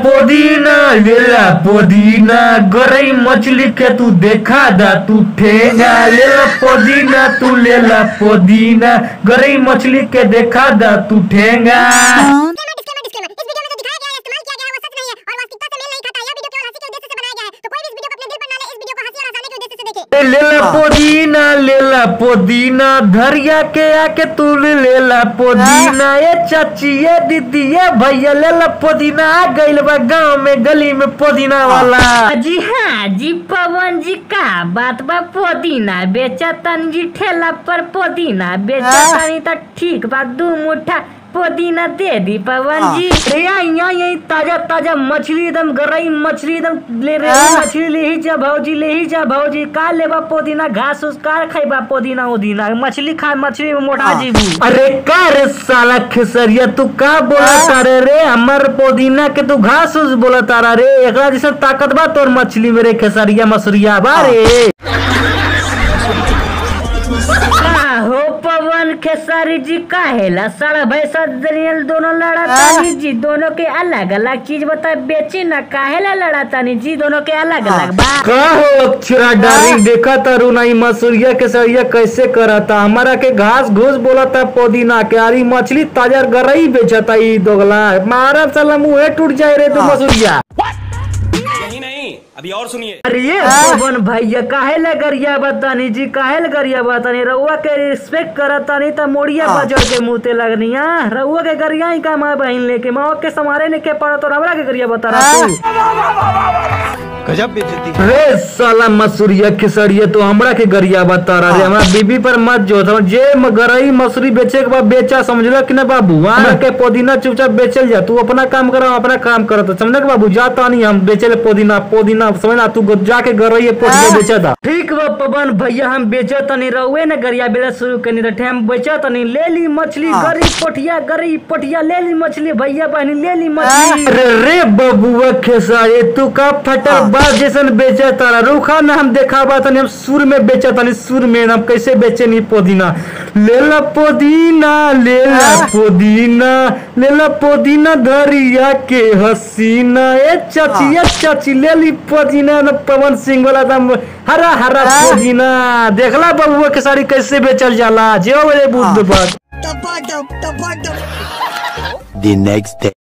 पुदीना गरई मछली के तू देखा दा तू ठेंगा। लेला पुदीना तू लेला पुदीना गरई मछली के देखा दा तू ठेंगा। लेला पुदीना धरिया के आके तू लेला पुदीना। ये चाची ये दीदी ये भैया लेला पुदीना आ गइल बा गाँव में गली में पुदीना वाला। जी हाँ जी पवन जी का बात बा पुदीना बेचा तनी जी ठेला पर पुदीना बेचा तनी तो ठीक बा 2 मुठ्ठा पुदीना दे दी पवन जी। यहाँ यही ताजा ताजा मछली एकदम गरई मछली एकदम ले रहे मछली ले ही जा भौजी का लेबा पुदीना घास उस कार खाइबा पुदीना उदीना मछली खा मछली में मोटा जीबू। अरे का रे साला खेसरिया तू का बोला तारे रे हमार पुदीना के तू घास उस बोला तारा रे एकरा जैसे ताकत बा तोर मछली मेरे खेसरिया मसुरिया बारे। हो पवन खेसारी जी काहेला सारा भैंसा दरियल दोनों लड़ातानी जी दोनों के अलग अलग चीज बता बेची ना काहेला लड़ातानी जी दोनों के अलग अलग बा। का हो अक्षरा डार्लिंग देखा तारू नहीं मसूरिया केसरिया कैसे करता हमारा के घास घूस बोलता पुदीना के आरी मछली ताजा गरई बेचता ई दोगला मारा साला मुंह टूट जाए रे तो मसूरिया। नहीं अभी और सुनिए। अरे ये पवन भैया काहेला गरिया बतानी जी काहेला गरिया बतानी रउआ के रिस्पेक्ट करतानी त मोड़िया बजड़ के मुते लगनिया रउआ के गरिया ही का मां बहन लेके मां के समारे ने के पड़ा तो हमरा के गरिया बता रहा तू गजब बेइज्जती। रे साला मसूरिया खिसड़िया तो हमरा के गरिया बता रहा रे हमरा बीबी पर मत जो जे गरई मसूरी बेचे के बाद बेचा समझला कि ना बाबू हमरा के पुदीना चुपचाप बेचल जा तू अपना काम कर अपना काम कर समझ के बाबू जाता नहीं हम बेचले पुदीना समझना तू जाके गरई पुदीना बेचा था। ठीक बा पवन भैया हम बेचा तनी रहुए ने गरिया बेला शुरू करनी तो हम बेचा तनी ले ली मछली गरई पटिया ले ली मछली भैया बहनी ले ली मछली। रे बबुआ खेसारी तू का फटल बात जैसन बेचा तारा रुखा ना हम देखा बात हम सुर में बेचा तानी सुर में हम कैसे बेचे नहीं पुदीना लेला पुदीना धरिया के हसीना ए चाची ले ली पुदीना न पवन सिंह वाला दम हरा पुदीना देखला बबुआ के सारी कैसे बेचल जाला जे बड़े बुद्ध पर। The next day